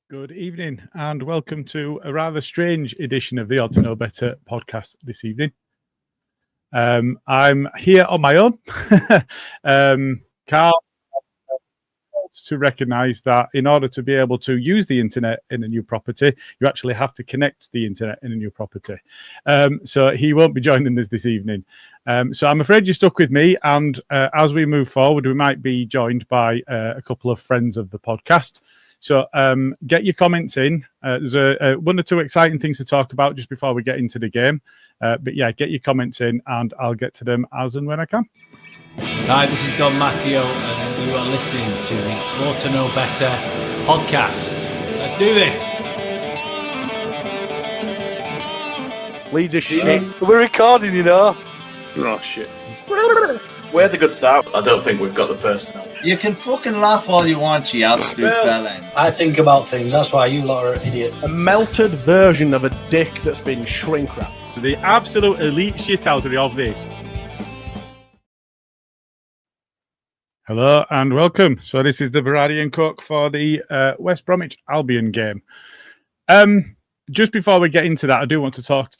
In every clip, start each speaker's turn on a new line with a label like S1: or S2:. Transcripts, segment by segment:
S1: Good evening and welcome to a rather strange edition of the Odd to Know Better podcast this evening. I'm here on my own. Carl to recognise that in order to be able to use the internet in a new property, you actually have to connect the internet in a new property. So he won't be joining us this evening. So I'm afraid you're stuck with me. And as we move forward, we might be joined by a couple of friends of the podcast. So get your comments in. There's one or two exciting things to talk about just before we get into the game. But yeah, get your comments in and I'll get to them as and when I can.
S2: Hi, this is Don Matteo and you are listening to the Ought to Know Better podcast. Let's do this.
S3: Leeds are shit.
S4: We're recording, you know.
S3: Oh, shit.
S5: We had a good start. I don't think we've got the personnel.
S6: You can fucking laugh all you want, you absolute bellend.
S7: I think about things. That's why you lot are idiots.
S3: A melted version of a dick that's been shrink wrapped.
S1: The absolute elite shithousery of this. Hello and welcome. So this is the Berardi Coke for the West Bromwich Albion game. Just before we get into that, I do want to talk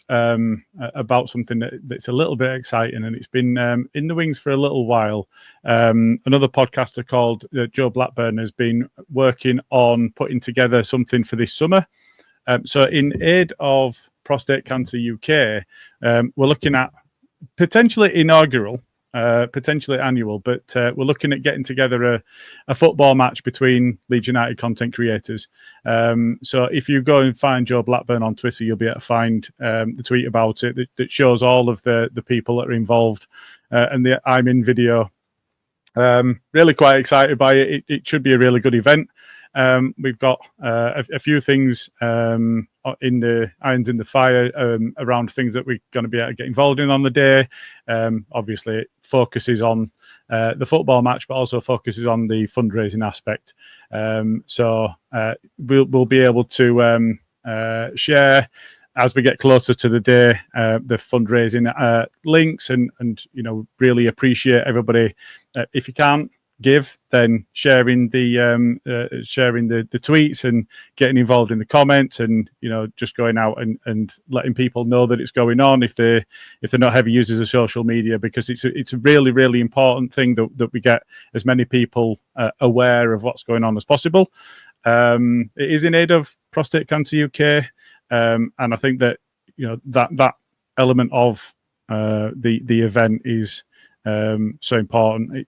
S1: about something that's a little bit exciting, and it's been in the wings for a little while. Another podcaster called Joe Blackburn has been working on putting together something for this summer. So in aid of Prostate Cancer UK, we're looking at potentially inaugural, potentially annual, but we're looking at getting together a football match between Leeds United content creators. So if you go and find Joe Blackburn on Twitter, you'll be able to find the tweet about it that shows all of the people that are involved and the I'm in video. Really quite excited by it. It should be a really good event. We've got a few things in the irons in the fire around things that we're going to be able to get involved in on the day. Obviously, it focuses on the football match, but also focuses on the fundraising aspect. So we'll be able to share as we get closer to the day the fundraising links and really appreciate everybody. If you can't give, then sharing the tweets and getting involved in the comments and just going out and letting people know that it's going on if they're not heavy users of social media, because it's a really, really important thing that we get as many people aware of what's going on as possible. It is in aid of Prostate Cancer UK, and I think that that element of the event is so important.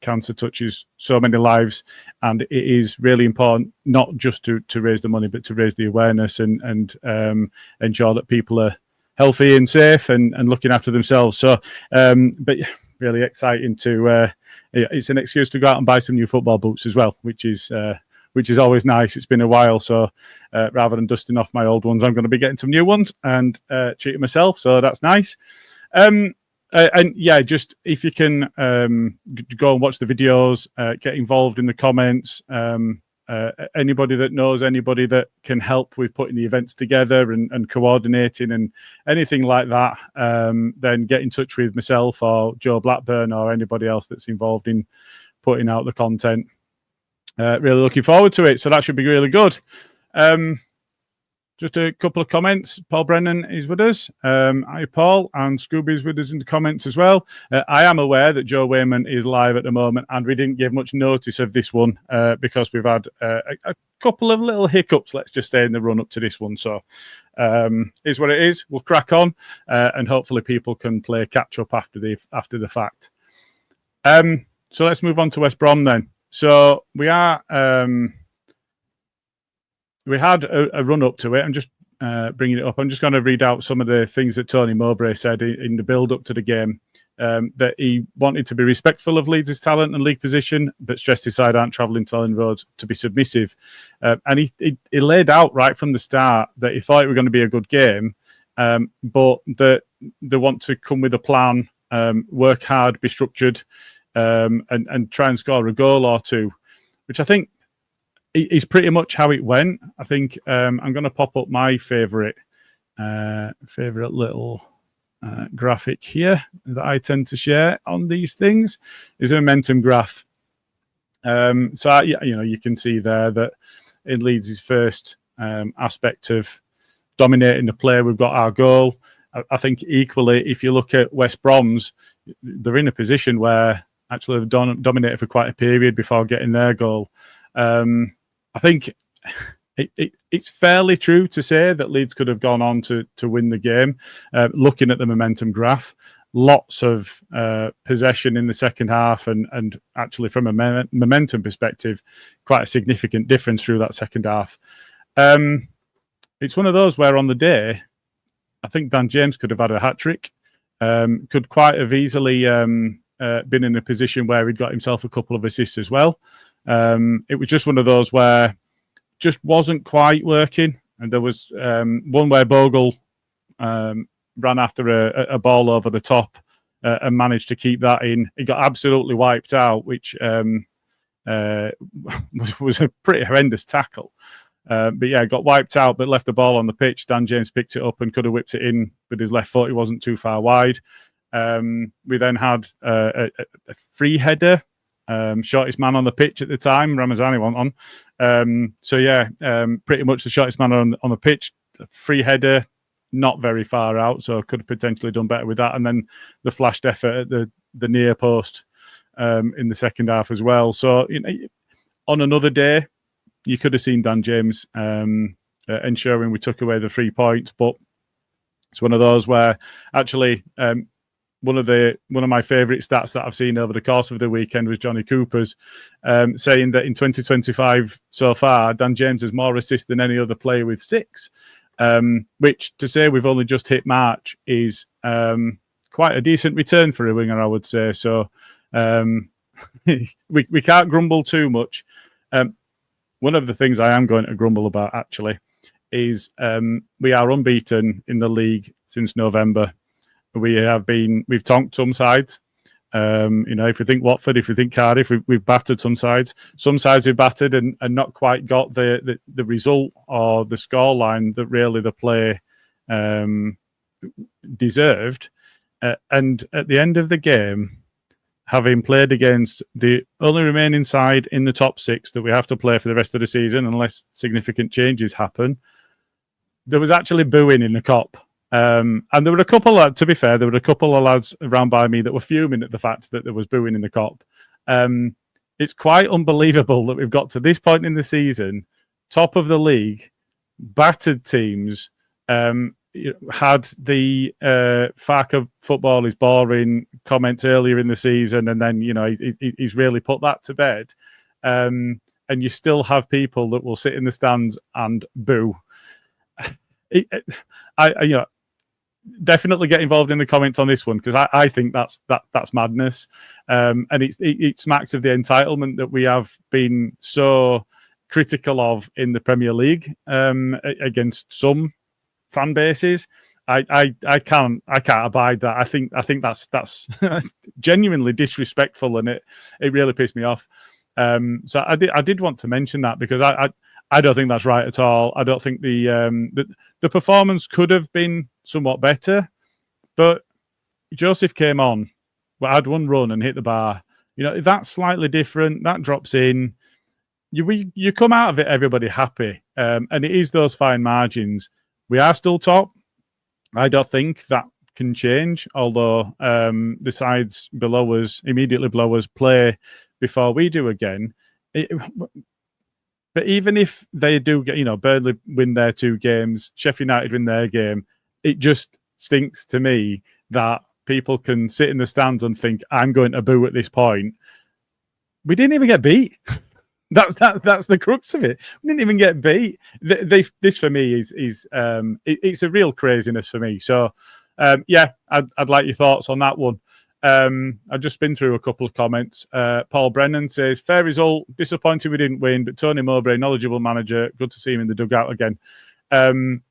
S1: Cancer touches so many lives, and it is really important not just to raise the money, but to raise the awareness and ensure that people are healthy and safe and looking after themselves. So, but really exciting to. It's an excuse to go out and buy some new football boots as well, which is always nice. It's been a while, so rather than dusting off my old ones, I'm going to be getting some new ones and treating myself. So that's nice. And yeah, just if you can go and watch the videos, get involved in the comments. Anybody that knows anybody that can help with putting the events together and coordinating and anything like that, then get in touch with myself or Joe Blackburn or anybody else that's involved in putting out the content. Really looking forward to it. So that should be really good. Just a couple of comments. Paul Brennan is with us. Hi, Paul. And Scooby's with us in the comments as well. I am aware that Joe Wayman is live at the moment, and we didn't give much notice of this one because we've had a couple of little hiccups, let's just say, in the run-up to this one. So is what it is. We'll crack on, and hopefully people can play catch-up after the fact. So let's move on to West Brom then. So we are... we had a run-up to it. I'm just bringing it up. I'm just going to read out some of the things that Tony Mowbray said in the build-up to the game, that he wanted to be respectful of Leeds' talent and league position, but stressed his side aren't travelling to Ellen Road to be submissive. And he laid out right from the start that he thought it was going to be a good game, but that they want to come with a plan, work hard, be structured, and try and score a goal or two, which I think is pretty much how it went. I think I'm going to pop up my favourite little graphic here that I tend to share on these things. Is a momentum graph. So you can see there that in Leeds' first aspect of dominating the play. We've got our goal. I think equally, if you look at West Brom's, they're in a position where actually they've dominated for quite a period before getting their goal. I think it's fairly true to say that Leeds could have gone on to win the game. Looking at the momentum graph, lots of possession in the second half, and actually from a momentum perspective, quite a significant difference through that second half. It's one of those where on the day, I think Dan James could have had a hat-trick, could quite have easily been in a position where he'd got himself a couple of assists as well. It was just one of those where just wasn't quite working. And there was one where Bogle ran after a ball over the top and managed to keep that in. He got absolutely wiped out, which was a pretty horrendous tackle. But yeah, got wiped out, but left the ball on the pitch. Dan James picked it up and could have whipped it in with his left foot. He wasn't too far wide. We then had a free header, shortest man on the pitch at the time. Ramazani went on. So yeah, pretty much the shortest man on the pitch. Free header, not very far out, so could have potentially done better with that. And then the flashed effort at the near post in the second half as well. So on another day, you could have seen Dan James ensuring we took away the 3 points, but it's one of those where actually one of my favourite stats that I've seen over the course of the weekend was Johnny Cooper's saying that in 2025 so far, Dan James has more assists than any other player with 6, which to say we've only just hit March is quite a decent return for a winger, I would say. So we can't grumble too much. One of the things I am going to grumble about actually is we are unbeaten in the league since November. We've tonked some sides. If we think Watford, if we think Cardiff, we've battered some sides. Some sides we've battered and not quite got the result or the scoreline that really the play deserved. And at the end of the game, having played against the only remaining side in the top 6 that we have to play for the rest of the season, unless significant changes happen, there was actually booing in the Kop. And there were a couple of, to be fair, there were a couple of lads around by me that were fuming at the fact that there was booing in the Kop. It's quite unbelievable that we've got to this point in the season, top of the league, battered teams, had the Farker football is boring comments earlier in the season, and then he's really put that to bed. And you still have people that will sit in the stands and boo. I definitely get involved in the comments on this one because I think that's madness, and it smacks of the entitlement that we have been so critical of in the Premier League against some fan bases. I can't abide that. I think that's genuinely disrespectful, and it really pissed me off. So I did want to mention that because I don't think that's right at all. I don't think the performance could have been somewhat better, but Joseph came on, had one run and hit the bar. That's slightly different. That drops in. You come out of it, everybody happy, and it is those fine margins. We are still top. I don't think that can change, although the sides below us, immediately below us, play before we do again. But even if they do get, Burnley win their 2 games, Sheffield United win their game, it just stinks to me that people can sit in the stands and think, I'm going to boo at this point. We didn't even get beat. That's the crux of it. We didn't even get beat. This for me is it's a real craziness for me. So I'd like your thoughts on that one. I've just been through a couple of comments. Paul Brennan says, fair result, disappointed we didn't win, but Tony Mowbray, knowledgeable manager, good to see him in the dugout again.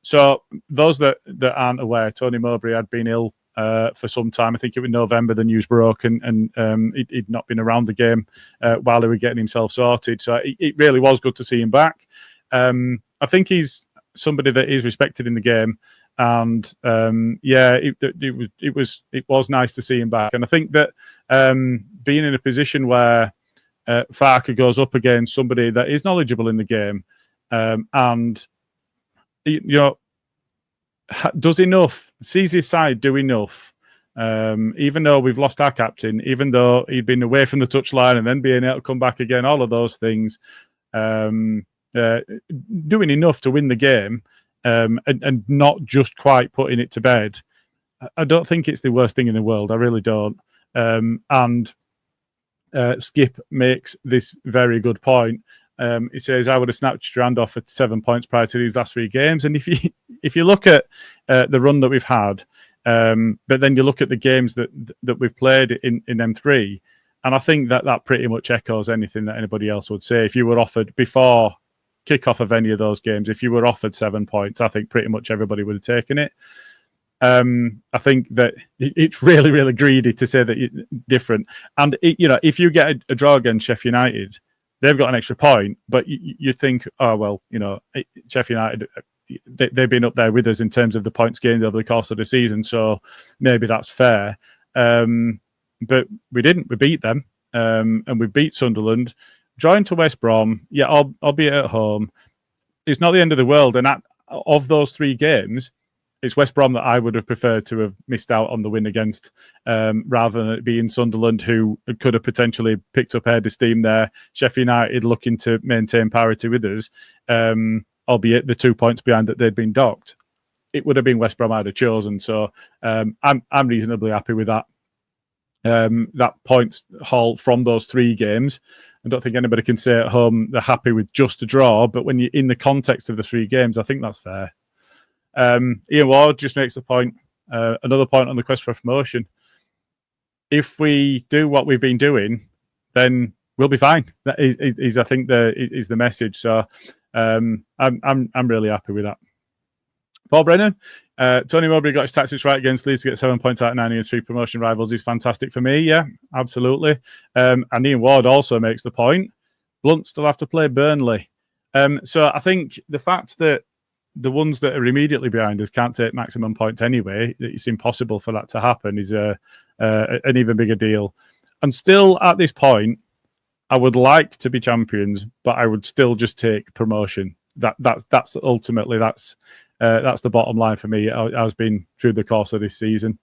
S1: So those that aren't aware, Tony Mowbray had been ill for some time. I think it was November, the news broke, and he'd not been around the game while he was getting himself sorted. So it really was good to see him back. I think he's somebody that is respected in the game. And it was nice to see him back. And I think that being in a position where Farker goes up against somebody that is knowledgeable in the game, and does enough, sees his side do enough, even though we've lost our captain, even though he'd been away from the touchline and then being able to come back again, all of those things, doing enough to win the game, and not just quite putting it to bed. I don't think it's the worst thing in the world. I really don't. And Skip makes this very good point. He says, I would have snatched your hand off at 7 points prior to these last 3 games. And if you look at the run that we've had, but then you look at the games that we've played in M3, and I think that pretty much echoes anything that anybody else would say. If you were offered, before kickoff of any of those games, if you were offered 7 points, I think pretty much everybody would have taken it. I think that it's really, really greedy to say that it's different. And, if you get a draw against Sheffield United, they've got an extra point, but you think, oh, well, Sheffield United, they've been up there with us in terms of the points gained over the course of the season, so maybe that's fair. But we didn't. We beat them, and we beat Sunderland. Drawing to West Brom, albeit at home, it's not the end of the world. And of those 3 games, it's West Brom that I would have preferred to have missed out on the win against, rather than it being Sunderland, who could have potentially picked up head of steam there. Sheffield United looking to maintain parity with us, albeit the 2 points behind that they'd been docked. It would have been West Brom I'd have chosen. So I'm reasonably happy with that. That points haul from those 3 games. I don't think anybody can say at home they're happy with just a draw, but when you're in the context of the 3 games, I think that's fair. Ian Ward just makes the point, another point on the quest for promotion. If we do what we've been doing, then we'll be fine. That is I think, the message. So I'm really happy with that. Paul Brennan, Tony Mowbray got his tactics right against Leeds to get 7 points out of 9 against 3 promotion rivals. He's fantastic for me. Yeah, absolutely. And Ian Ward also makes the point. Blunt still have to play Burnley. So I think the fact that the ones that are immediately behind us can't take maximum points anyway, it's impossible for that to happen, is an even bigger deal. And still at this point, I would like to be champions, but I would still just take promotion. That's ultimately that's the bottom line for me. It has been through the course of this season.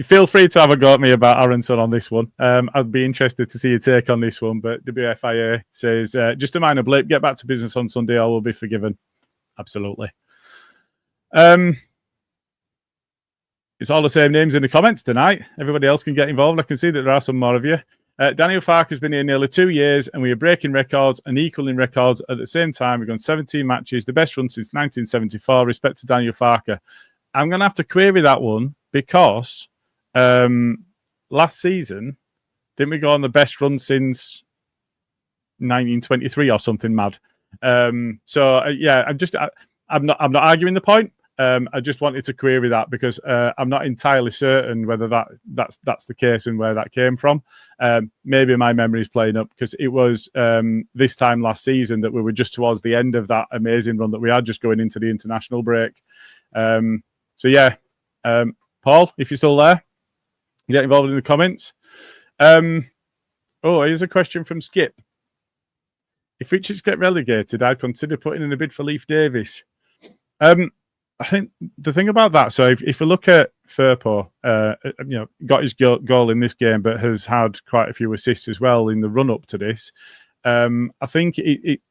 S1: Feel free to have a go at me about Aronson on this one. I'd be interested to see your take on this one. But WFIA says, just a minor blip, get back to business on Sunday, all will be forgiven. Absolutely. It's all the same names in the comments tonight. Everybody else can get involved. I can see that there are some more of you. Daniel Farke has been here nearly 2 years, and we are breaking records and equaling records at the same time. We've gone 17 matches, the best run since 1974. Respect to Daniel Farke. I'm going to have to query that one because last season, didn't we go on the best run since 1923 or something mad? I'm not arguing the point. I just wanted to query that because I'm not entirely certain whether that's the case and where that came from. Maybe my memory is playing up because it was this time last season that we were just towards the end of that amazing run that we had, just going into the international break. Paul, if you're still there, get involved in the comments. Here's a question from Skip. If Richards get relegated, I'd consider putting in a bid for Leif Davis. I think the thing about that, so if you look at Firpo, got his goal in this game, but has had quite a few assists as well in the run-up to this. I think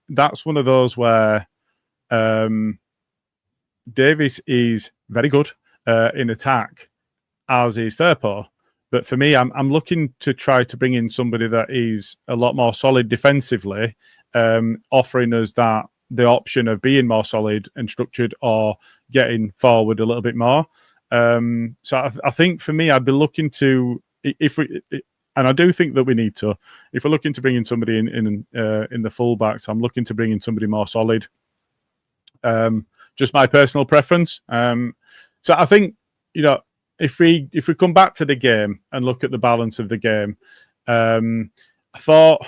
S1: that's one of those where Davis is very good in attack, as is Firpo. But for me, I'm looking to try to bring in somebody that is a lot more solid defensively, offering us the option of being more solid and structured or getting forward a little bit more. So I think for me, I'd be looking to, and I do think that we need to, if we're looking to bring in somebody in the fullbacks, I'm looking to bring in somebody more solid. Just my personal preference. So I think, if we come back to the game and look at the balance of the game, I thought,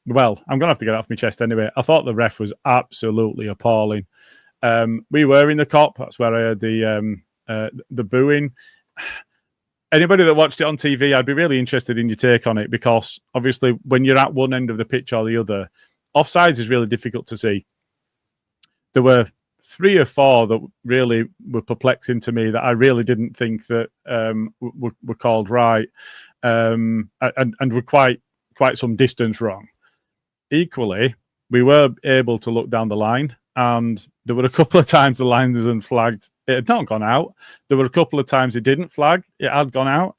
S1: well, I'm going to have to get it off my chest anyway. I thought the ref was absolutely appalling. We were in the Kop. That's where I heard the booing. anybody that watched it on TV, I'd be really interested in your take on it, because obviously when you're at one end of the pitch or the other, offsides is really difficult to see. There were 3 or 4 that really were perplexing to me that I really didn't think that were called right, and were quite some distance wrong. Equally, we were able to look down the line, and there were a couple of times the line wasn't flagged. It had not gone out. There were a couple of times it didn't flag. It had gone out.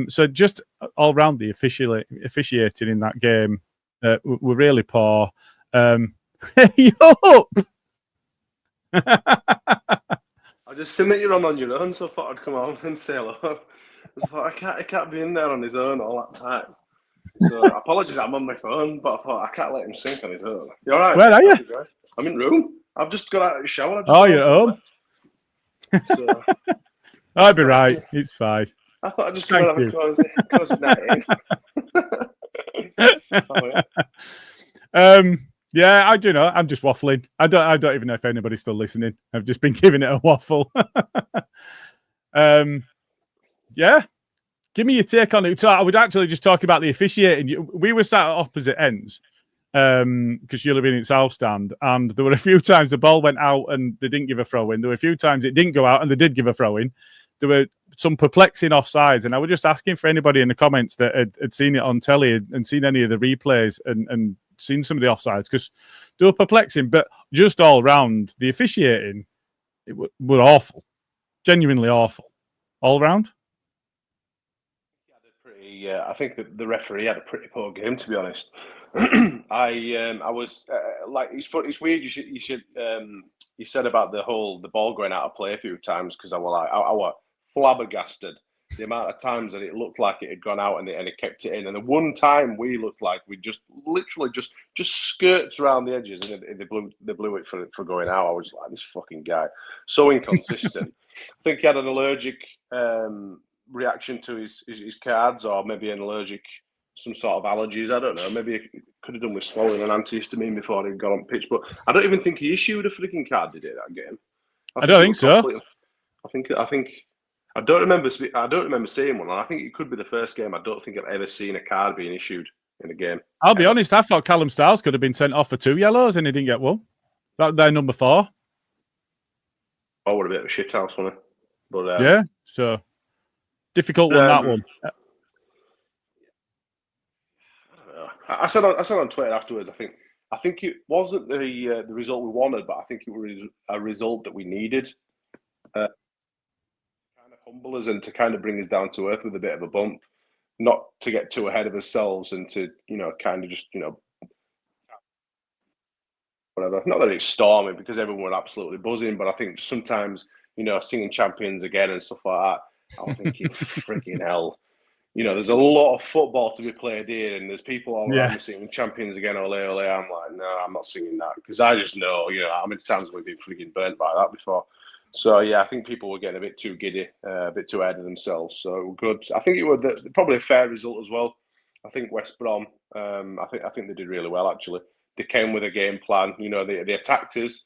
S1: So just all round the officiating in that game were really poor. Hey, up!
S3: I just seen that you're on your own, so I thought I'd come on and say hello. I thought I can't be in there on his own all that time. So apologies, I'm on my phone, but I thought I can't let him sink on his own. You all right?
S1: Where are you?
S3: I'm in room. I've just got out of the shower.
S1: Oh, you're at home?
S3: So,
S1: I'd be right. It's fine.
S3: I thought I'd just come out of a cozy night in.
S1: Yeah, I do know. I'm just waffling. I don't even know if anybody's still listening. I've just been giving it a waffle. Yeah. Give me your take on it. So I would actually just talk about the officiating. We were sat at opposite ends because you'll have been in South Stand, and there were a few times the ball went out and they didn't give a throw in. There were a few times it didn't go out and they did give a throw in. There were some perplexing offsides, and I was just asking for anybody in the comments that had seen it on telly and seen any of the replays and seen some of the offsides, because they were perplexing. But just all round, the officiating were awful, genuinely awful, all round.
S3: I think that the referee had a pretty poor game, to be honest. I was like, it's weird. You said about the ball going out of play a few times, because I was flabbergasted the amount of times that it looked like it had gone out and it kept it in. And the one time we looked like we just literally just skirts around the edges and they blew it for going out. I was just like, this fucking guy, so inconsistent. I think he had an allergic reaction to his cards, or maybe an allergic, some sort of allergies. I don't know. Maybe he could have done with swallowing an antihistamine before he got on pitch. But I don't even think he issued a freaking card, did he, that game?
S1: I don't think so.
S3: I don't remember seeing one, and I think it could be the first game I don't think I've ever seen a card being issued in a game.
S1: I'll be honest, I thought Callum Stiles could have been sent off for 2 yellows and he didn't get one. They're number 4.
S3: Oh, what a bit of a shithouse, wasn't it? But
S1: yeah, so difficult one, that one.
S3: I said on Twitter afterwards, I think it wasn't the result we wanted, but I think it was a result that we needed. Kind of humble us and to kind of bring us down to earth with a bit of a bump, not to get too ahead of ourselves and to, kind of just, whatever. Not that it's storming, because everyone were absolutely buzzing, but I think sometimes, singing champions again and stuff like that, I'm thinking, freaking hell. There's a lot of football to be played here, and there's people all around me singing champions again, ole, ole. I'm like, no, I'm not singing that, because I just know, how many times we've been freaking burnt by that before. So, yeah, I think people were getting a bit too giddy, a bit too ahead of themselves. So, good. I think it was probably a fair result as well. I think West Brom, I think they did really well, actually. They came with a game plan. They attacked us,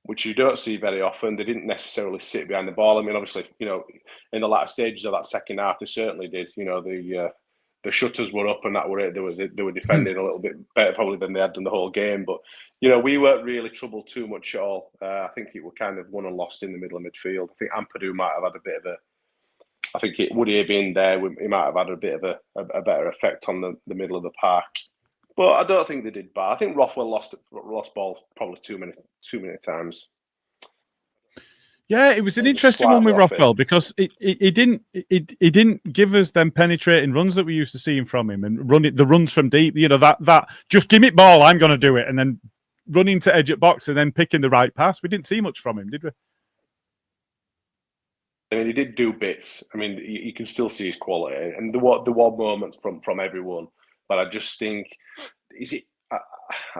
S3: which you don't see very often. They didn't necessarily sit behind the ball. I mean, obviously, in the latter stages of that second half, they certainly did. The shutters were up and that were it. They were defending a little bit better probably than they had done the whole game. But, we weren't really troubled too much at all. I think it were kind of won and lost in the middle of midfield. I think Ampadu might have had a bit of I think would he have been there, he might have had a bit of a better effect on the middle of the park. But I don't think they did bad. I think Rothwell lost ball probably too many times.
S1: Yeah, it was an interesting one with Rothwell, because he didn't give us them penetrating runs that we used to seeing from him, and the runs from deep. That just give me ball, I'm going to do it, and then running to edge at box and then picking the right pass. We didn't see much from him, did we?
S3: I mean, he did do bits. I mean, you can still see his quality, and there were moments from everyone. But I just think, I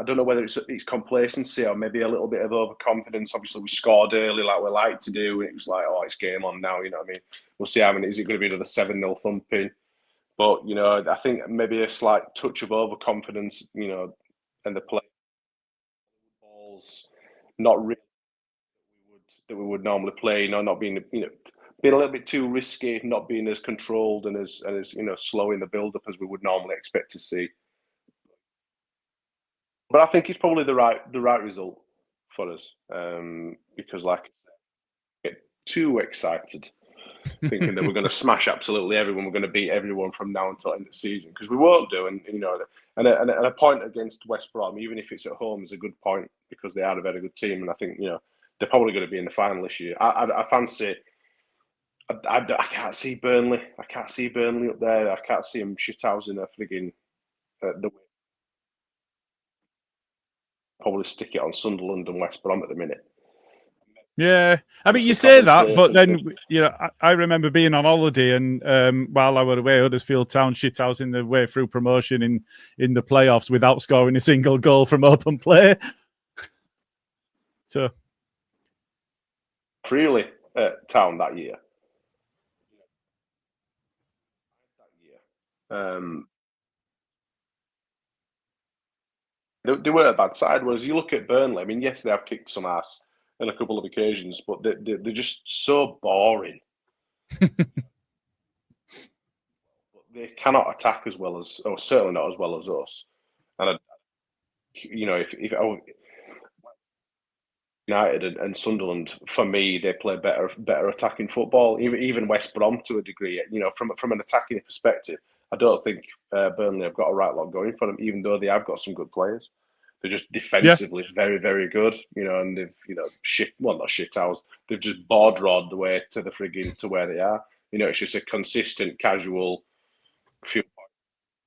S3: don't know whether it's complacency or maybe a little bit of overconfidence. Obviously, we scored early like we like to do, and it was like, it's game on now. You know what I mean? We'll see how many. Is it going to be another 7-0 thumping? But I think maybe a slight touch of overconfidence. And the play balls not really that we would normally play. Not being being a little bit too risky, not being as controlled and as slowing the build up as we would normally expect to see. But I think it's probably the right result for us, because like I get too excited thinking that we're going to smash absolutely everyone, we're going to beat everyone from now until the end of the season, because we won't do. And a point against West Brom, even if it's at home, is a good point because they are a very good team, and I think they're probably going to be in the final this year. I fancy. I can't see Burnley. I can't see Burnley up there. I can't see them shithousing a frigging the. Probably stick it on Sunderland and West Brom at the minute.
S1: Yeah, I mean, you say that, but then I remember being on holiday, and while I was away, Huddersfield Town shithousing their way through promotion in the playoffs without scoring a single goal from open play. So,
S3: really, Town that year. They were a bad side. Whereas you look at Burnley, I mean, yes, they have kicked some ass on a couple of occasions, but they're just so boring. But they cannot attack as well as, or certainly not as well as us. And if United and Sunderland, for me, they play better attacking football. Even West Brom to a degree. From an attacking perspective, I don't think Burnley have got a right lot going for them, even though they have got some good players. They're just defensively very, very good, and they've, not shit house. They've just board-rod the way to the frigging to where they are. It's just a consistent, casual few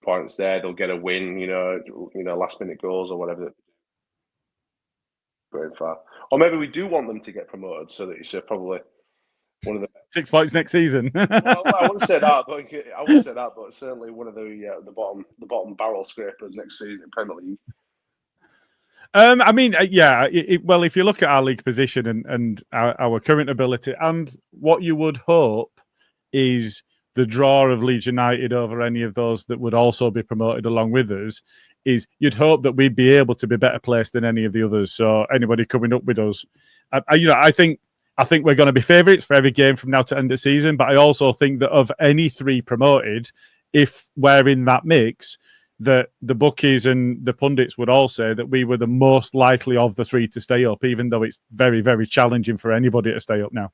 S3: points there. They'll get a win, last-minute goals or whatever. Going far, or maybe we do want them to get promoted, so that it's probably one of the
S1: 6 points next season.
S3: Well, I wouldn't say that, but certainly one of the bottom barrel scrapers next season in Premier League.
S1: I mean, well, if you look at our league position and our current ability, and what you would hope is the draw of Leeds United over any of those that would also be promoted along with us, is you'd hope that we'd be able to be better placed than any of the others. So anybody coming up with us, I think we're going to be favourites for every game from now to end of season. But I also think that of any three promoted, if we're in that mix, that the bookies and the pundits would all say that we were the most likely of the three to stay up, even though it's very, very challenging for anybody to stay up now.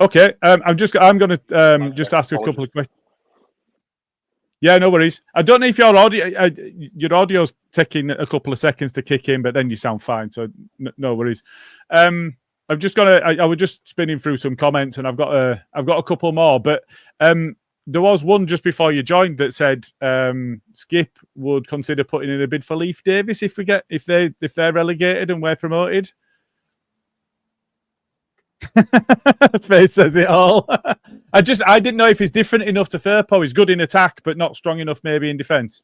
S1: Okay. I'm going to just ask a couple of questions. Yeah, no worries. I don't know if your audio's taking a couple of seconds to kick in, but then you sound fine, so no worries. I was just spinning through some comments, and I've got a couple more, but there was one just before you joined that said Skip would consider putting in a bid for Leif Davis if they're relegated and we're promoted. Face says it all. I didn't know if he's different enough to Firpo. He's good in attack, but not strong enough maybe in defence.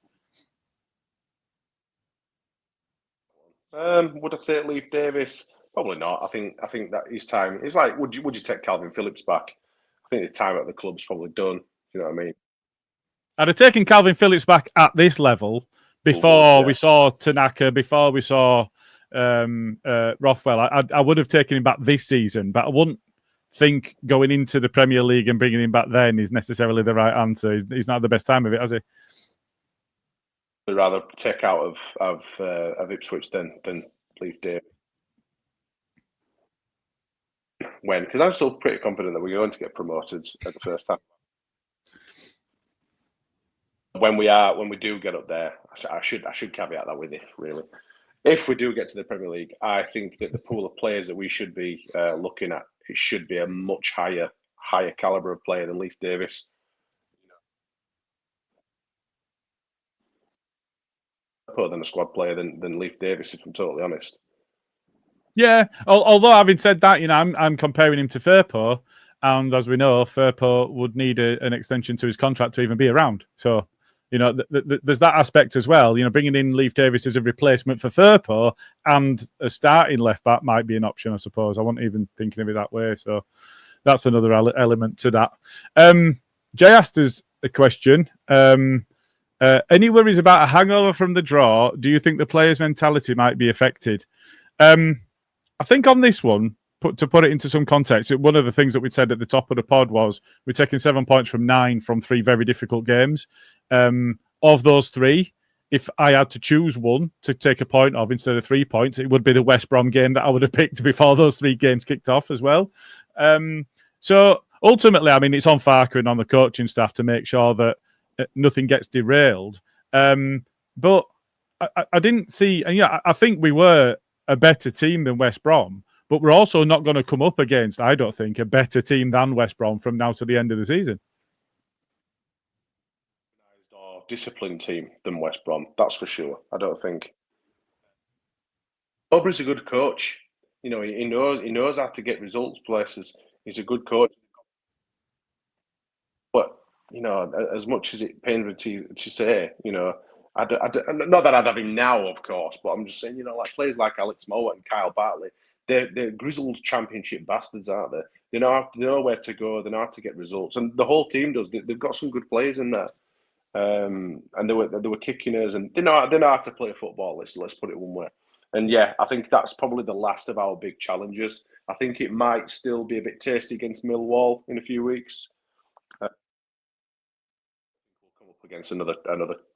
S3: Would I take Leif Davis? Probably not. I think that his time is like, would you take Calvin Phillips back? I think the time at the club's probably done. You know what I mean?
S1: I'd have taken Calvin Phillips back at this level before we saw Tanaka, before we saw Rothwell. I would have taken him back this season, but I wouldn't think going into the Premier League and bringing him back then is necessarily the right answer. He's not the best time of it, has he?
S3: I'd rather take out of Ipswich than Leif Davis. Because I'm still pretty confident that we're going to get promoted at the first time. When we do get up there, I should caveat that with if we do get to the Premier League, I think that the pool of players that we should be looking at, it should be a much higher caliber of player than Leif Davis. More than a squad player than Leif Davis, if I'm totally honest.
S1: Yeah, although having said that, I'm comparing him to Firpo, and as we know, Firpo would need an extension to his contract to even be around. So, there's that aspect as well. Bringing in Leif Davis as a replacement for Firpo and a starting left back might be an option, I suppose. I wasn't even thinking of it that way. So that's another element to that. Jay asked us a question. Any worries about a hangover from the draw? Do you think the players' mentality might be affected? I think on this one, to put it into some context, one of the things that we said at the top of the pod was we're taking 7 points from 9 from 3 very difficult games. Of those 3, if I had to choose one to take a point of instead of 3 points, it would be the West Brom game that I would have picked before those 3 games kicked off as well. So ultimately, I mean, it's on Farker and on the coaching staff to make sure that nothing gets derailed. But I didn't see, and yeah, I think we were a better team than West Brom, but we're also not going to come up against, I don't think, a better team than West Brom from now to the end of the season.
S3: Or disciplined team than West Brom, that's for sure. I don't think. Aubrey's a good coach. You know, he knows how to get results places. He's a good coach. But, you know, as much as it pains me to say, you know, not that I'd have him now, of course, but I'm just saying, you know, like players like Alex Mowatt and Kyle Bartley, they're grizzled championship bastards, aren't they? They know where to go, they know how to get results, and the whole team does. They've got some good players in there, and they were kicking us, and they know how to play football. Let's put it one way. And yeah, I think that's probably the last of our big challenges. I think it might still be a bit tasty against Millwall in a few weeks. We'll come up against another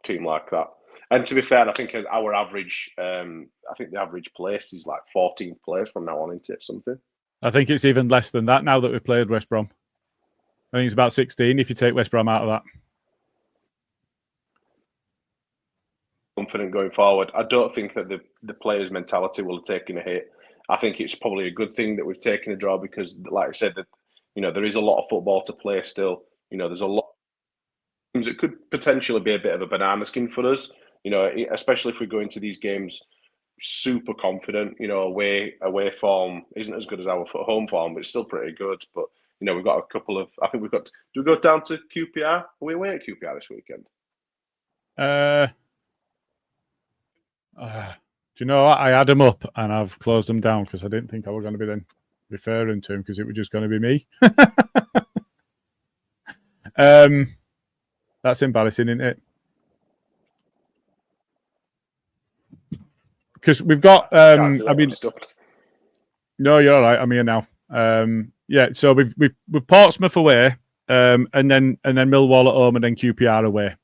S3: team like that. And to be fair, I think our average, I think the average place is like 14th place from now on, isn't it? Something.
S1: I think it's even less than that now that we've played West Brom. I think it's about 16 if you take West Brom out of that.
S3: Confident going forward. I don't think that the players' mentality will have taken a hit. I think it's probably a good thing that we've taken a draw because, like I said, that you know there is a lot of football to play still. You know, there's a lot of things that could potentially be a bit of a banana skin for us. You know, especially if we go into these games super confident. You know, away form isn't as good as our home form, but it's still pretty good. But you know, we've got a couple of. I think we've got. Do we go down to QPR? Are we away at QPR this weekend?
S1: Do you know what? I had them up and I've closed them down because I didn't think I was going to be then referring to him because it was just going to be me. That's embarrassing, isn't it? Because we've got. I mean, no, you're all right. I'm here now. Yeah, so we've Portsmouth away, and then Millwall at home, and then QPR away.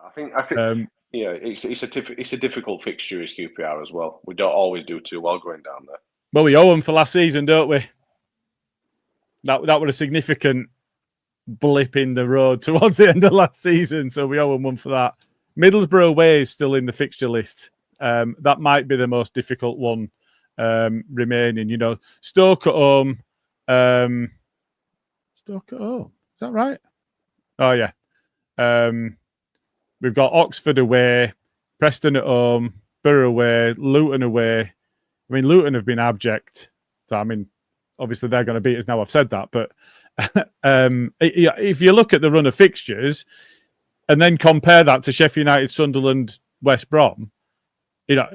S3: I think. Yeah, it's a difficult fixture is QPR as well. We don't always do too well going down there.
S1: Well, we owe them for last season, don't we? That was a significant blip in the road towards the end of last season, so we owe them one for that. Middlesbrough away is still in the fixture list. That might be the most difficult one remaining. You know, Stoke at home. Stoke at home. Is that right? Oh yeah. We've got Oxford away, Preston at home, Borough away, Luton away. I mean, Luton have been abject. So, I mean, obviously they're going to beat us now. I've said that. But if you look at the run of fixtures and then compare that to Sheffield United, Sunderland, West Brom, you know,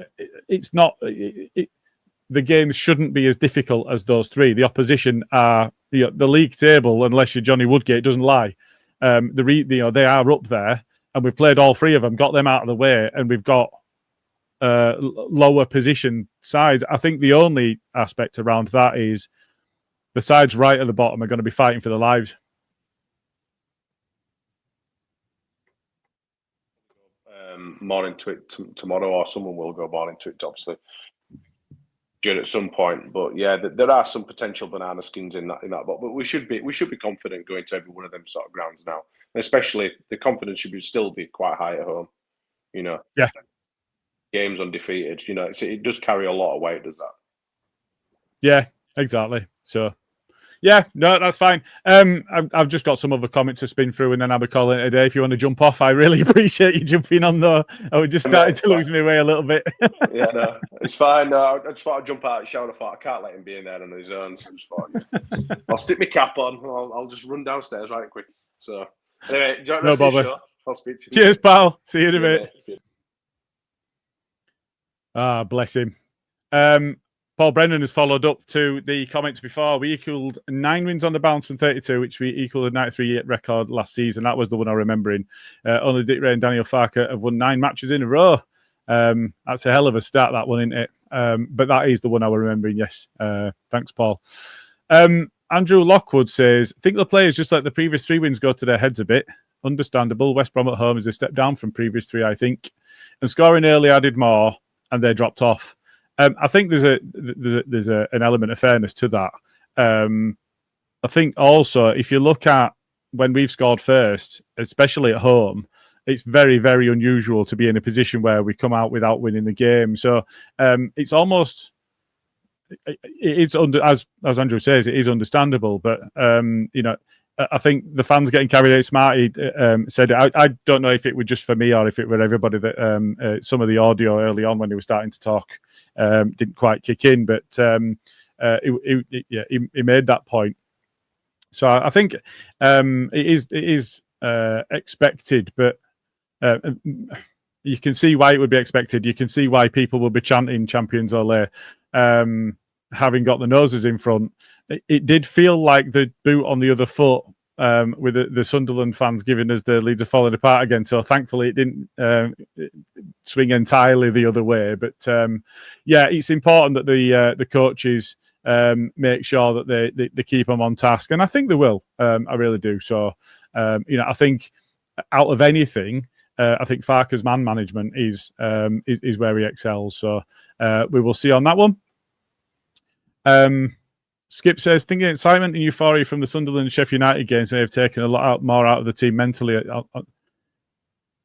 S1: it's not... the games shouldn't be as difficult as those 3. The opposition are... You know, the league table, unless you're Johnny Woodgate, doesn't lie. They are up there. And we've played all 3 of them, got them out of the way, and we've got lower position sides. I think the only aspect around that is the sides right at the bottom are going to be fighting for their lives.
S3: More into it tomorrow, or someone will go more into it, obviously, at some point. But yeah, there are some potential banana skins in that. But we should be confident going to every one of them sort of grounds now. And especially the confidence should still be quite high at home. You know,
S1: yeah,
S3: games undefeated. You know, it does carry a lot of weight, does that?
S1: Yeah, exactly. So, yeah, no, that's fine. I've just got some other comments to spin through, and then I'll be calling it a day. If you want to jump off, I really appreciate you jumping on, though. I was just starting to lose my way a little bit.
S3: Yeah, no, it's fine. No, I just thought I'd jump out of the shower. I thought I can't let him be in there on his own. So I just thought, I'll stick my cap on. I'll just run downstairs right quick. So, anyway, enjoy the rest of the show. I'll speak to you.
S1: Cheers, pal. See you in a bit. Ah, bless him. Paul Brennan has followed up to the comments before. We equalled 9 wins on the bounce from 32, which we equalled a 93 record last season. That was the one I'm remembering. Only Dick Ray and Daniel Farker have won 9 matches in a row. That's a hell of a start, that one, isn't it? But that is the one I was remembering. Yes, thanks, Paul. Andrew Lockwood says, I think the players, just like the previous 3 wins, go to their heads a bit. Understandable. West Brom at home is a step down from previous 3, I think. And scoring early added more, and they dropped off. I think there's an element of fairness to that. I think also, if you look at when we've scored first, especially at home, it's very, very unusual to be in a position where we come out without winning the game. So it's almost... It's as Andrew says, it is understandable, but I think the fans getting carried out. Smarty said it. I don't know if it was just for me or if it were everybody that some of the audio early on when he was starting to talk didn't quite kick in, but he made that point. So I think it is expected, but you can see why it would be expected. You can see why people will be chanting "Champions Ole." Having got the noses in front, it did feel like the boot on the other foot with the Sunderland fans giving us the Leeds are falling apart again. So thankfully it didn't swing entirely the other way. But it's important that the coaches make sure that they keep them on task, and I think they will. I really do. So I think out of anything, I think Farke's man management is where he excels. So we will see on that one. Skip says, thinking excitement and euphoria from the Sunderland and Sheffield United games, they've taken a lot more out of the team mentally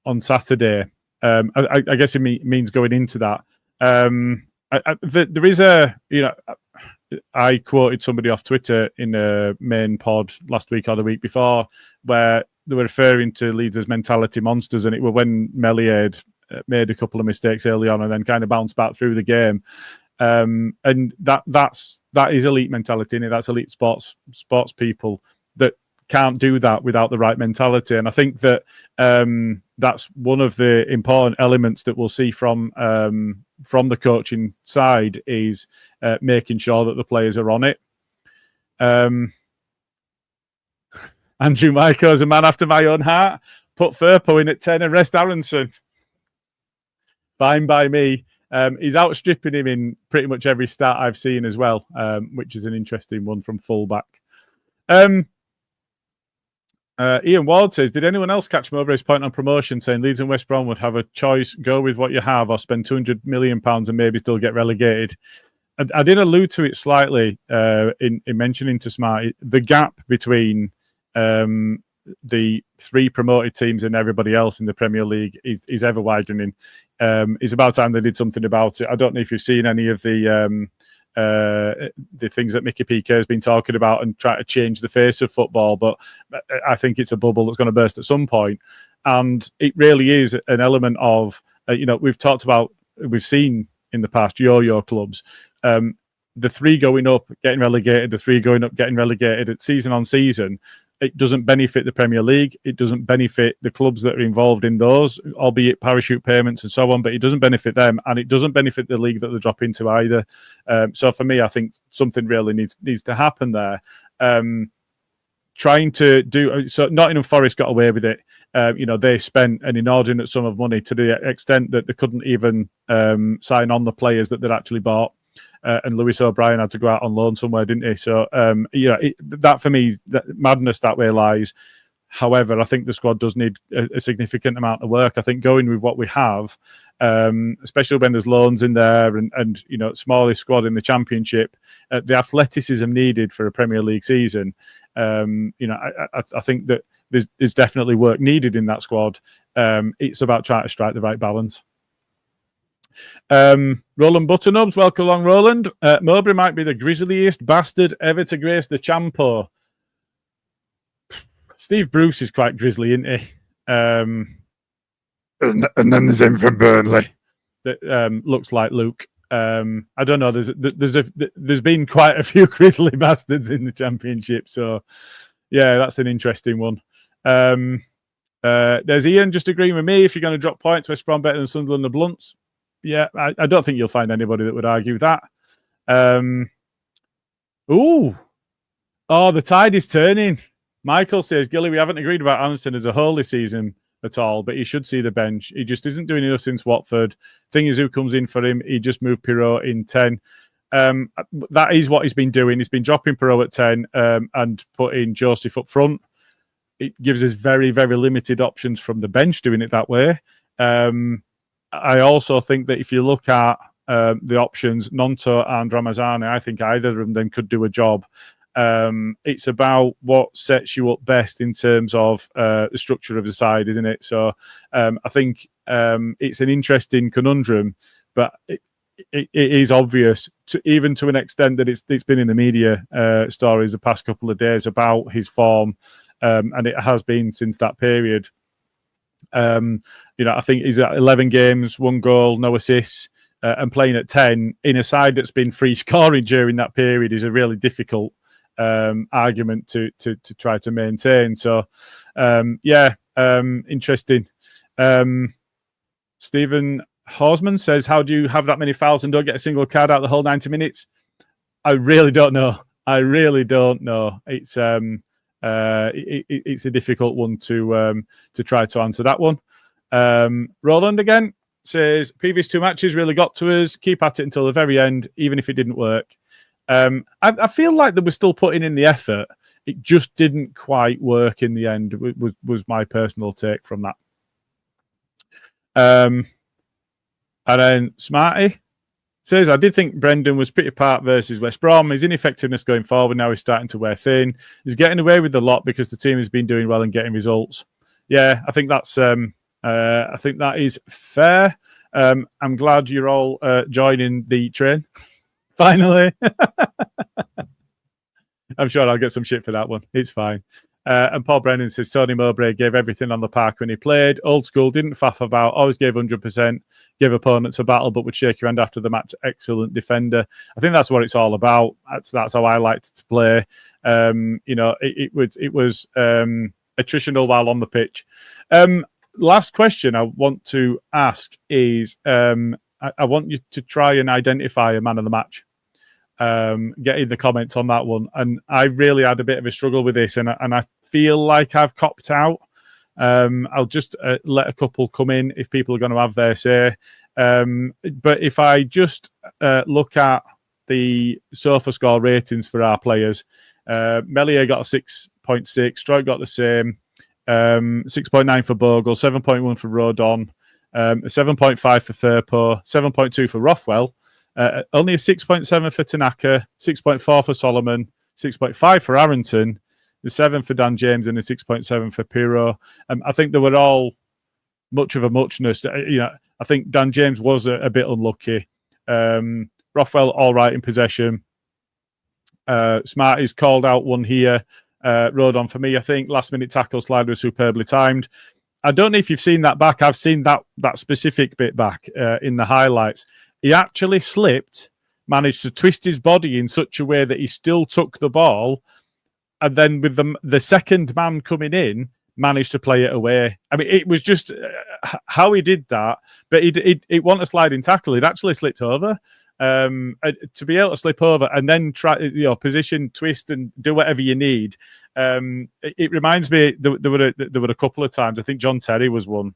S1: on Saturday. I guess it means going into that. There is I quoted somebody off Twitter in a main pod last week or the week before where they were referring to Leeds as mentality monsters, and it was when Melly had made a couple of mistakes early on and then kind of bounced back through the game. And that is elite mentality, and that's elite sports people that can't do that without the right mentality. And I think that that's one of the important elements that we'll see from the coaching side is making sure that the players are on it. Andrew Michael is a man after my own heart. Put Firpo in at 10 and rest Aronson. Fine by me. He's outstripping him in pretty much every stat I've seen as well, which is an interesting one from fullback. Ian Ward says, did anyone else catch Mowbray's point on promotion, saying Leeds and West Brom would have a choice, go with what you have or spend £200 million and maybe still get relegated? I did allude to it slightly in mentioning to Smarty the gap between the 3 promoted teams and everybody else in the Premier League is ever widening. It's about time they did something about it. I don't know if you've seen any of the things that Mickey Piquet has been talking about and trying to change the face of football, but I think it's a bubble that's going to burst at some point. And it really is an element of, we've seen in the past yo-yo clubs, the 3 going up, getting relegated, the 3 going up, getting relegated at season on season. It doesn't benefit the Premier League. It doesn't benefit the clubs that are involved in those, albeit parachute payments and so on, but it doesn't benefit them, and it doesn't benefit the league that they drop into either. So for me, I think something really needs to happen there. Trying to do... So Nottingham Forest got away with it. They spent an inordinate sum of money to the extent that they couldn't even sign on the players that they'd actually bought. And Lewis O'Brien had to go out on loan somewhere, didn't he? So, that for me, that madness that way lies. However, I think the squad does need a significant amount of work. I think going with what we have, especially when there's loans in there and smallest squad in the Championship, the athleticism needed for a Premier League season, I think that there's definitely work needed in that squad. It's about trying to strike the right balance. Roland Butternubbs, welcome along, Roland. Mowbray might be the grisliest bastard ever to grace the Champo. Steve Bruce is quite grisly, isn't he? And then there's him from Burnley that looks like Luke. I don't know. There's been quite a few grisly bastards in the Championship, so yeah, that's an interesting one. There's Ian just agreeing with me. If you're going to drop points, West Brom better than Sunderland and the Blunts. Yeah, I don't think you'll find anybody that would argue that. The tide is turning. Michael says, Gilly, we haven't agreed about Anderson as a whole this season, at all, but he should see the bench. He just isn't doing enough since Watford. Thing is, who comes in for him? He just moved Pirot in 10. That is what he's been doing. He's been dropping Pirot at 10 and putting Joseph up front. It gives us very, very limited options from the bench doing it that way. I also think that if you look at the options, Nonto and Ramazani, I think either of them could do a job. It's about what sets you up best in terms of the structure of the side, isn't it? So I think it's an interesting conundrum, but it is obvious, even to an extent that it's been in the media stories the past couple of days about his form, and it has been since that period. I think he's at 11 games, 1 goal, no assists, and playing at 10 in a side that's been free scoring during that period is a really difficult argument to try to maintain. So, interesting. Stephen Horsman says, how do you have that many fouls and don't get a single card out the whole 90 minutes? I really don't know. It's it's a difficult one to try to answer that one. Roland again says, previous 2 matches really got to us. Keep at it until the very end, even if it didn't work. I feel like they were still putting in the effort. It just didn't quite work in the end, was my personal take from that. And then Smarty says, I did think Brendan was pretty part versus West Brom. His ineffectiveness going forward now is starting to wear thin. He's getting away with a lot because the team has been doing well and getting results. Yeah, I think that's I think that is fair. I'm glad you're all joining the train. Finally. I'm sure I'll get some shit for that one. It's fine. And Paul Brennan says, Tony Mowbray gave everything on the park when he played. Old school, didn't faff about, always gave 100%, gave opponents a battle, but would shake your hand after the match. Excellent defender. I think that's what it's all about. That's how I liked to play. It was attritional while on the pitch. Last question I want to ask is, I want you to try and identify a man of the match. Get in the comments on that one. And I really had a bit of a struggle with this, and I feel like I've copped out. I'll just let a couple come in if people are going to have their say. But if I just look at the SofaScore ratings for our players, Melier got a 6.6, Stroik got the same, 6.9 for Bogle, 7.1 for Rodon, 7.5 for Firpo, 7.2 for Rothwell, only a 6.7 for Tanaka, 6.4 for Solomon, 6.5 for Arrington, the 7 for Dan James, and a 6.7 for Pirot. I think they were all much of a muchness. I think Dan James was a bit unlucky. Rothwell all right in possession. Smart is called out one here. Rodon for me, I think last minute tackle slide was superbly timed. I don't know if you've seen that back. I've seen that specific bit back in the highlights. He actually slipped, managed to twist his body in such a way that he still took the ball, and then with the second man coming in, managed to play it away. I mean, it was just how he did that, but it wasn't a sliding tackle. He'd actually slipped over. To be able to slip over and then try, position, twist, and do whatever you need. It reminds me there were a couple of times. I think John Terry was one,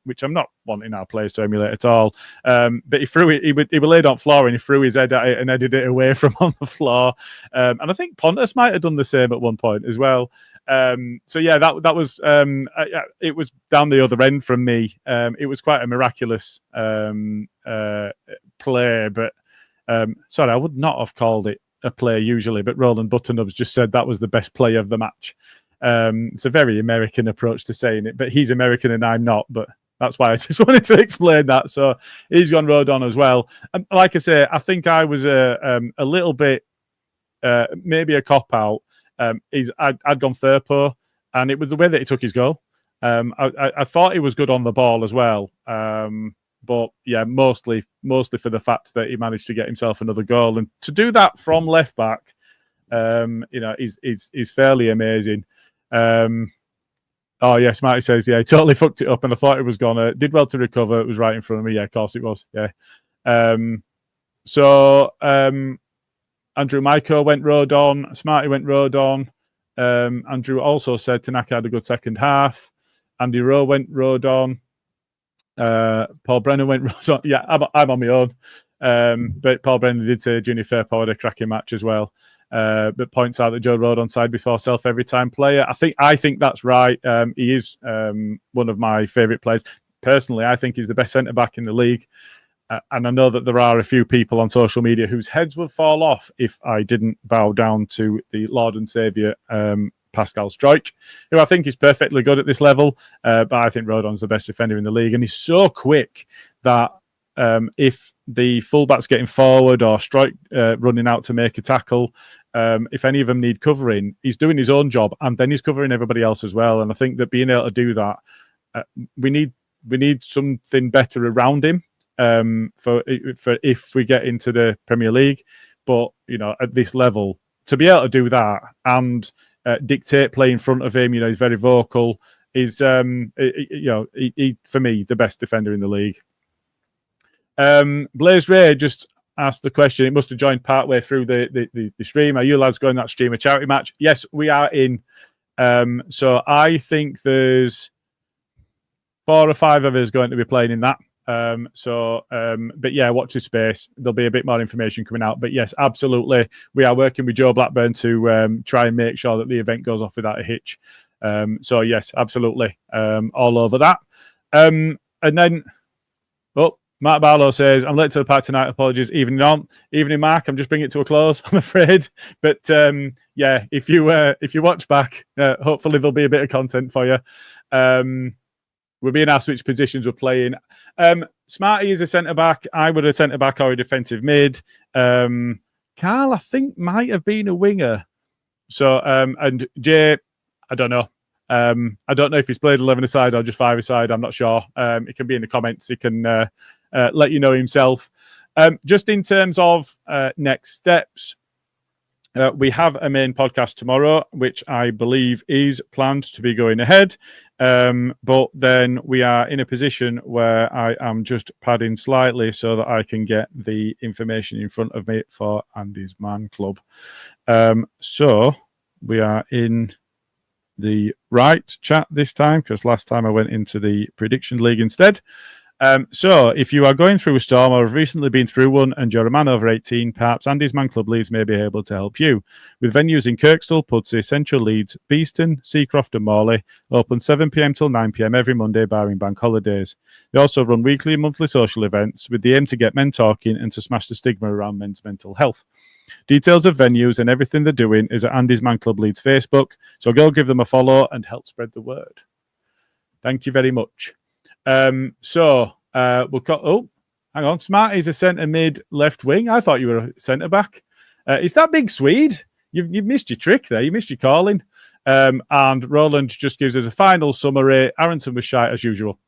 S1: which I'm not wanting our players to emulate at all. But he threw it. He was laid on floor and he threw his head at it and headed it away from on the floor. And I think Pontus might have done the same at one point as well. So yeah, that was it was down the other end from me. It was quite a miraculous play, but sorry, I would not have called it a play usually, but Roland Butternubs just said that was the best play of the match. It's a very American approach to saying it, but he's American and I'm not, but that's why I just wanted to explain that. So he's gone Rodon as well. And like I say, I think I was a little bit maybe a cop-out. I'd gone Firpo, and it was the way that he took his goal. I thought he was good on the ball as well. But yeah, mostly for the fact that he managed to get himself another goal, and to do that from left back, is fairly amazing. Oh yes, Marty says he totally fucked it up, and I thought it was gonna. Did well to recover. It was right in front of me. Yeah, of course it was. Yeah. Andrew Maiko went Rodon. Smarty went Rodon. Andrew also said Tanaka had a good second half. Andy Rowe went Rodon. Paul Brennan went Rodon. Yeah, I'm on my own. But Paul Brennan did say Junior Fairpower had a cracking match as well. But points out that Joe Rodon side before self every time player. I think that's right. He is one of my favourite players. Personally, I think he's the best centre back in the league. And I know that there are a few people on social media whose heads would fall off if I didn't bow down to the Lord and Saviour, Pascal Struijk, who I think is perfectly good at this level. But I think Rodon's the best defender in the league. And he's so quick that if the fullback's getting forward or Struijk running out to make a tackle, if any of them need covering, he's doing his own job and then he's covering everybody else as well. And I think that being able to do that, we need something better around him. For if we get into the Premier League, but at this level, to be able to do that and dictate play in front of him, he's very vocal. Is he for me the best defender in the league. Blaze Ray just asked the question. It must have joined partway through the stream. Are you lads going that stream a charity match? Yes, we are in. So I think there's 4 or 5 of us going to be playing in that. But yeah, watch this space. There'll be a bit more information coming out. But yes, absolutely. We are working with Joe Blackburn to try and make sure that the event goes off without a hitch. So yes, absolutely. All over that. And then, Mark Barlow says, I'm late to the party tonight. Apologies. Evening, Mark. I'm just bringing it to a close, I'm afraid. But yeah, if you watch back, hopefully there'll be a bit of content for you. We're being asked which positions we're playing. Smarty is a centre-back. I would a centre-back or a defensive mid. Carl, I think, might have been a winger. So, and Jay, I don't know. I don't know if he's played 11-a-side or just 5-a-side. I'm not sure. It can be in the comments. He can let you know himself. Just in terms of next steps, we have a main podcast tomorrow, which I believe is planned to be going ahead. But then we are in a position where I am just padding slightly so that I can get the information in front of me for Andy's Man Club. So we are in the right chat this time, because last time I went into the prediction league instead. So if you are going through a storm or have recently been through one and you're a man over 18, perhaps Andy's Man Club Leeds may be able to help you. With venues in Kirkstall, Pudsey, Central Leeds, Beeston, Seacroft and Morley, open 7pm till 9pm every Monday barring bank holidays. They also run weekly and monthly social events with the aim to get men talking and to smash the stigma around men's mental health. Details of venues and everything they're doing is at Andy's Man Club Leeds Facebook, so go give them a follow and help spread the word. Thank you very much. So we'll cut. Oh, hang on. Smarty's a centre mid left wing. I thought you were a centre back. Is that big Swede? You've missed your trick there. You missed your calling. And Roland just gives us a final summary. Aronson was shy as usual.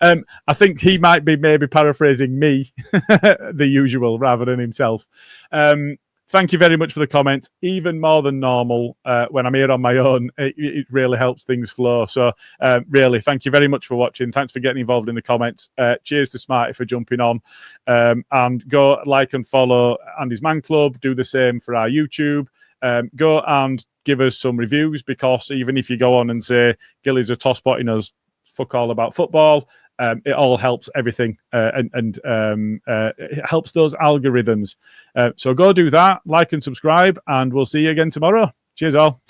S1: I think he might be maybe paraphrasing me, the usual, rather than himself. Thank you very much for the comments. Even more than normal, when I'm here on my own, it really helps things flow. So really, thank you very much for watching. Thanks for getting involved in the comments. Cheers to Smarty for jumping on. And go like and follow Andy's Man Club. Do the same for our YouTube. Go and give us some reviews, because even if you go on and say Gilly's a tosspot, he knows fuck all about football, it all helps everything and it helps those algorithms. So go do that, like and subscribe, and we'll see you again tomorrow. Cheers all.